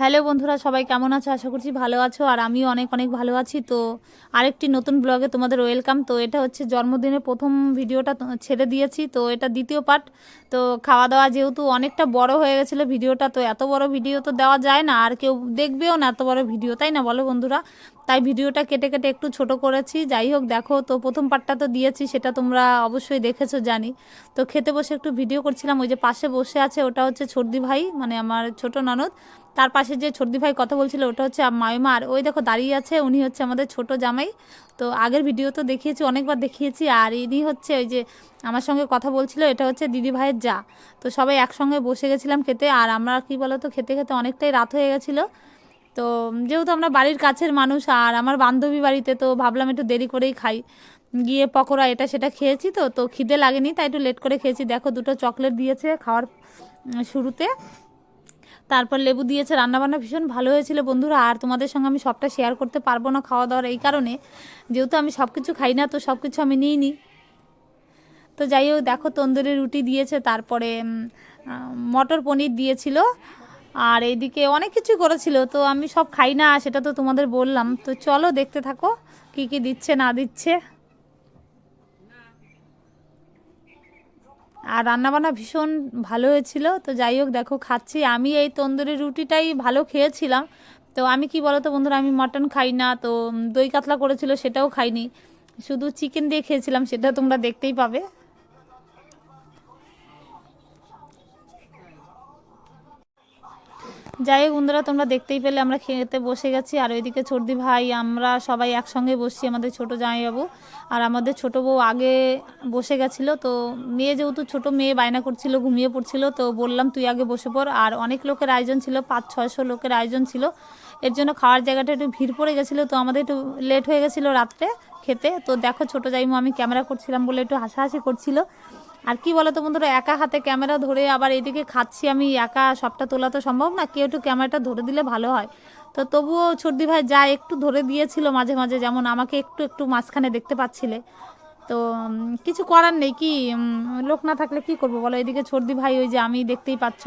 Hello বন্ধুরা, সবাই কেমন আছো? আশা করছি ভালো আছো, আর আমিও অনেক অনেক ভালো আছি। তো আরেকটি নতুন ব্লগে তোমাদের ওয়েলকাম। তো এটা হচ্ছে জন্মদিনের প্রথম ভিডিওটা ছেড়ে দিয়েছি, তো এটা দ্বিতীয় পার্ট। তো খাওয়া দাওয়া যেহেতু অনেকটা বড় হয়ে গেছিলো ভিডিওটা, তো এত বড় ভিডিও তো দেওয়া যায় না, আর কেউ দেখবেও না এত বড় ভিডিও, তাই না বলো বন্ধুরা? তাই ভিডিওটা কেটে কেটে একটু ছোট করেছি। যাই হোক, দেখো, তো প্রথম পার্টটা তো দিয়েছি, সেটা তোমরা অবশ্যই দেখেছো জানি। তো খেতে বসে একটু ভিডিও করছিলাম। ওই যে পাশে বসে আছে ওটা হচ্ছে ছর্দি ভাই, মানে আমার ছোট ননদ। তার পাশে যে ছর্দি ভাই কথা বলছিল ওটা হচ্ছে মাইমা, আর ওই দেখো দাঁড়িয়ে আছে, উনি হচ্ছে আমাদের ছোট জামাই। তো আগের ভিডিও তো দেখিয়েছি, অনেকবার দেখিয়েছি। আর ইনি হচ্ছে ওই যে আমার সঙ্গে কথা বলছিল, এটা হচ্ছে দিদি ভাইয়ের যা। তো সবাই একসঙ্গে বসে গেছিলাম খেতে। আর আমরা কি বলতো, খেতে খেতে অনেকটাই রাত হয়ে গেছিলো। তো যেহেতু আমরা বাড়ির কাছের মানুষ, আর আমার বান্ধবী বাড়িতে, তো ভাবলাম একটু দেরি করেই খাই। গিয়ে পকোড়া এটা সেটা খেয়েছি, তো তো খিদে লাগেনি, তাই একটু লেট করে খেয়েছি। দেখো, দুটো চকলেট দিয়েছে খাওয়ার শুরুতে, তারপর লেবু দিয়েছে। রান্নাবান্না ভীষণ ভালো হয়েছিল বন্ধুরা। আর তোমাদের সঙ্গে আমি সবটা শেয়ার করতে পারবো না খাওয়া দাওয়ার এই কারণে, যেহেতু আমি সব কিছু খাই না, তো সব কিছু আমি নিইনি। তো যাই হোক, দেখো, তন্দুরি রুটি দিয়েছে, তারপরে মটর পনির দিয়েছিল, আর এইদিকে অনেক কিছু করেছিল। তো আমি সব খাই না, সেটা তো তোমাদের বললাম। তো চলো দেখতে থাকো কি কি দিচ্ছে না দিচ্ছে। আর রান্নাবান্না ভীষণ ভালো হয়েছিল। তো যাই হোক, দেখো খাচ্ছি। আমি এই তন্দুরি রুটিটাই ভালো খেয়েছিলাম। তো আমি কি বলো তো বন্ধুরা, আমি মটন খাই না, তো দই কাতলা করেছিল সেটাও খাইনি, শুধু চিকেন দিয়ে খেয়েছিলাম, সেটা তোমরা দেখতেই পাবে। যাই হোক বন্ধুরা, তোমরা দেখতেই পেলে আমরা খেতে বসে গেছি। আর ওইদিকে ছর্দি ভাই, আমরা সবাই একসঙ্গে বসছি, আমাদের ছোটো জামাইবাবু আর আমাদের ছোটো বউ আগে বসে গেছিলো। তো মেয়ে, যেহেতু ছোটো মেয়ে বায়না করছিল, ঘুমিয়ে পড়ছিল, তো বললাম তুই আগে বসে পড়। আর অনেক লোকের আয়োজন ছিল, 500-600 লোকের আয়োজন ছিল, এর জন্য খাওয়ার জায়গাটা একটু ভিড় পড়ে গেছিলো। তো আমাদের একটু লেট হয়ে গেছিলো রাত্রে খেতে। তো দেখো, ছোটো জাইমু আমি ক্যামেরা করছিলাম বলে একটু হাসাহাসি করছিল। আর কি বলো তো বন্ধুরা, একা হাতে ক্যামেরা ধরে আবার এইদিকে খাচ্ছি, আমি একা সবটা তোলা তো সম্ভব না, কেউ একটু ক্যামেরাটা ধরে দিলে ভালো হয়। তো তবুও ছর্দি ভাই যা একটু ধরে দিয়েছিল মাঝে মাঝে, যেমন আমাকে একটু একটু মাঝখানে দেখতে পাচ্ছিলে। তো কিছু করার নেই, কি লোক না থাকলে কি করবো বলো। এদিকে ছর্দি ভাই, ওই যে আমি দেখতেই পাচ্ছ,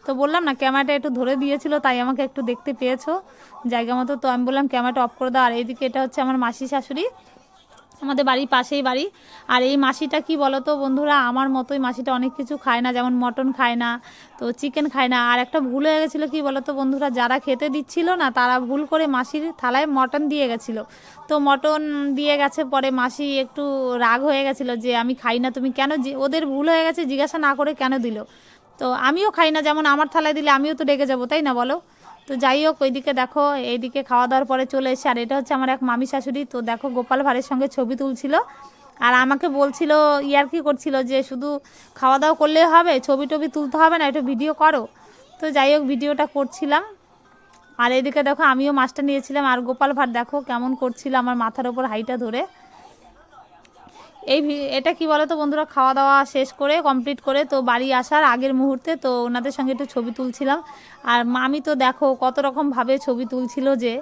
তো বললাম না ক্যামেরাটা একটু ধরে দিয়েছিল, তাই আমাকে একটু দেখতে পেয়েছো জায়গা মতো। তো আমি বললাম ক্যামেরাটা অফ করে দাও। আর এইদিকে এটা হচ্ছে আমার মাসি শাশুড়ি, আমাদের বাড়ির পাশেই বাড়ি। আর এই মাসিটা কি বলো তো বন্ধুরা, আমার মতোই মাসিটা অনেক কিছু খায় না, যেমন মটন খায় না, তো চিকেন খায় না। আর একটা ভুল হয়ে গেছিলো, কি বলো তো বন্ধুরা, যারা খেতে দিচ্ছিল না তারা ভুল করে মাসির থালায় মটন দিয়ে গেছিলো। তো মটন দিয়ে গেছে, পরে মাসি একটু রাগ হয়ে গেছিলো যে আমি খাই না, তুমি কেন, ওদের ভুল হয়ে গেছে জিজ্ঞাসা না করে কেন দিল। তো আমিও খাই না, যেমন আমার থালায় দিলে আমিও তো রেগে যাবো, তাই না বলো? তো যাই হোক, ওইদিকে দেখো, এইদিকে খাওয়া দাওয়ার পরে চলে এসে, আর এটা হচ্ছে আমার এক মামি শাশুড়ি। তো দেখো, গোপাল ভাঁড়ের সঙ্গে ছবি তুলছিল, আর আমাকে বলছিল, ইয়ার্কি করছিল যে শুধু খাওয়া দাওয়া করলে হবে, ছবি টবি তুলতে হবে না, একটু ভিডিও করো। তো যাই হোক, ভিডিওটা করছিলাম। আর এইদিকে দেখো, আমিও মাছটা নিয়েছিলাম, আর গোপাল ভাঁড় দেখো কেমন করছিল আমার মাথার ওপর হাইটা ধরে। এটা কি বলো তো বন্ধুরা, খাওয়া দাওয়া শেষ করে কমপ্লিট করে তো বাড়ি আসার আগের মুহূর্তে, তো ওনাদের সঙ্গে একটু ছবি তুলছিলাম। আর মামি তো দেখো কত রকমভাবে ছবি তুলছিল যে,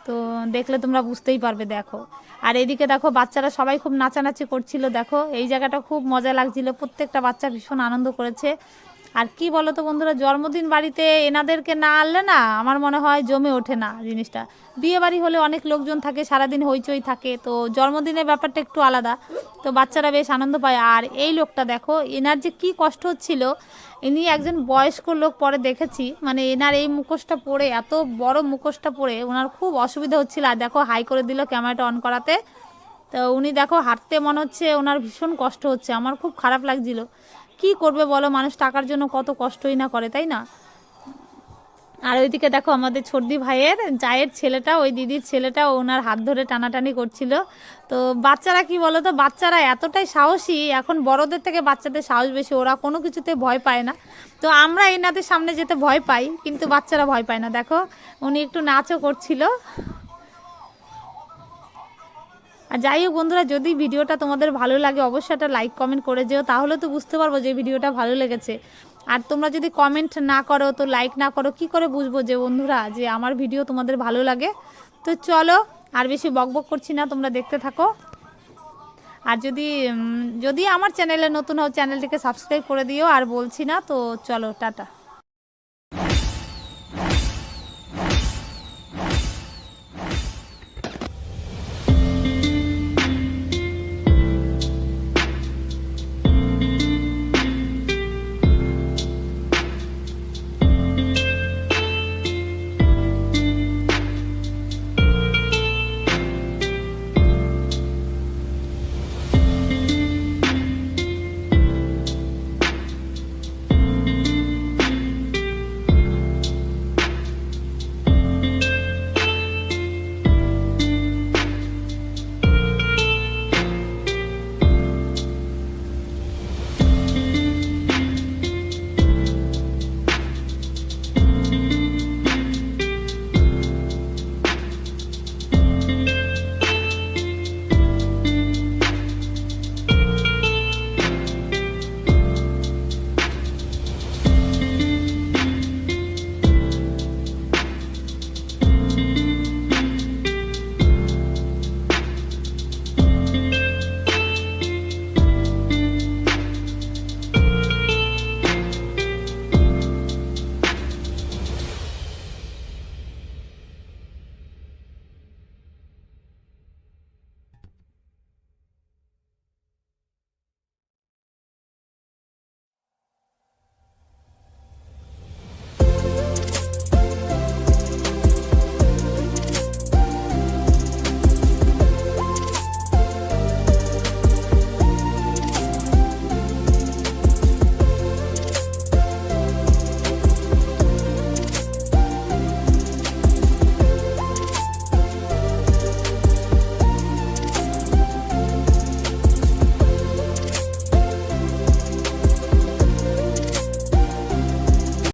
তো দেখলে তোমরা বুঝতেই পারবে, দেখো। আর এদিকে দেখো, বাচ্চারা সবাই খুব নাচানাচি করছিল, দেখো এই জায়গাটা খুব মজা লাগছিল, প্রত্যেকটা বাচ্চা ভীষণ আনন্দ করেছে। আর কি বলো তো বন্ধুরা, জন্মদিন বাড়িতে এনাদেরকে না আনলে না আমার মনে হয় জমে ওঠে না জিনিসটা। বিয়ে বাড়ি হলে অনেক লোকজন থাকে, সারাদিন হইচই থাকে, তো জন্মদিনের ব্যাপারটা একটু আলাদা, তো বাচ্চারা বেশ আনন্দ পায়। আর এই লোকটা দেখো, এনার যে কী কষ্ট হচ্ছিল, ইনি একজন বয়স্ক লোক, পরে দেখেছি, মানে এনার এই মুখোশটা পরে, এত বড় মুখোশটা পরে ওনার খুব অসুবিধা হচ্ছিল। আর দেখো, হাই করে দিল ক্যামেরাটা অন করাতে। তো উনি দেখো হাঁটতে মনে হচ্ছে ওনার ভীষণ কষ্ট হচ্ছে, আমার খুব খারাপ লাগছিল। কি করবে বলো, মানুষ টাকার জন্য কত কষ্টই না করে, তাই না? আর ওইদিকে দেখো, আমাদের ছর্দি ভাইয়ের জায়ের ছেলেটা, ওই দিদির ছেলেটা, ওনার হাত ধরে টানাটানি করছিল। তো বাচ্চারা কি বলো তো, বাচ্চারা এতটাই সাহসী, এখন বড়দের থেকে বাচ্চাদের সাহস বেশি, ওরা কোনো কিছুতে ভয় পায় না। তো আমরা এনাদের সামনে যেতে ভয় পাই, কিন্তু বাচ্চারা ভয় পায় না। দেখো, উনি একটু নাচও করছিল। আর যাই হোক বন্ধুরা, যদি ভিডিওটা তোমাদের ভালো লাগে অবশ্যই একটা লাইক কমেন্ট করে যেও, তাহলে তো বুঝতে পারবো যে ভিডিওটা ভালো লেগেছে। আর তোমরা যদি কমেন্ট না করো, তো লাইক না করো, কি করে বুঝবো যে বন্ধুরা যে আমার ভিডিও তোমাদের ভালো লাগে? তো চলো, আর বেশি বকবক করছি না, তোমরা দেখতে থাকো। আর যদি আমার চ্যানেলে নতুন হও, চ্যানেলটিকে সাবস্ক্রাইব করে দিও। আর বলছি না, তো চলো, টাটা।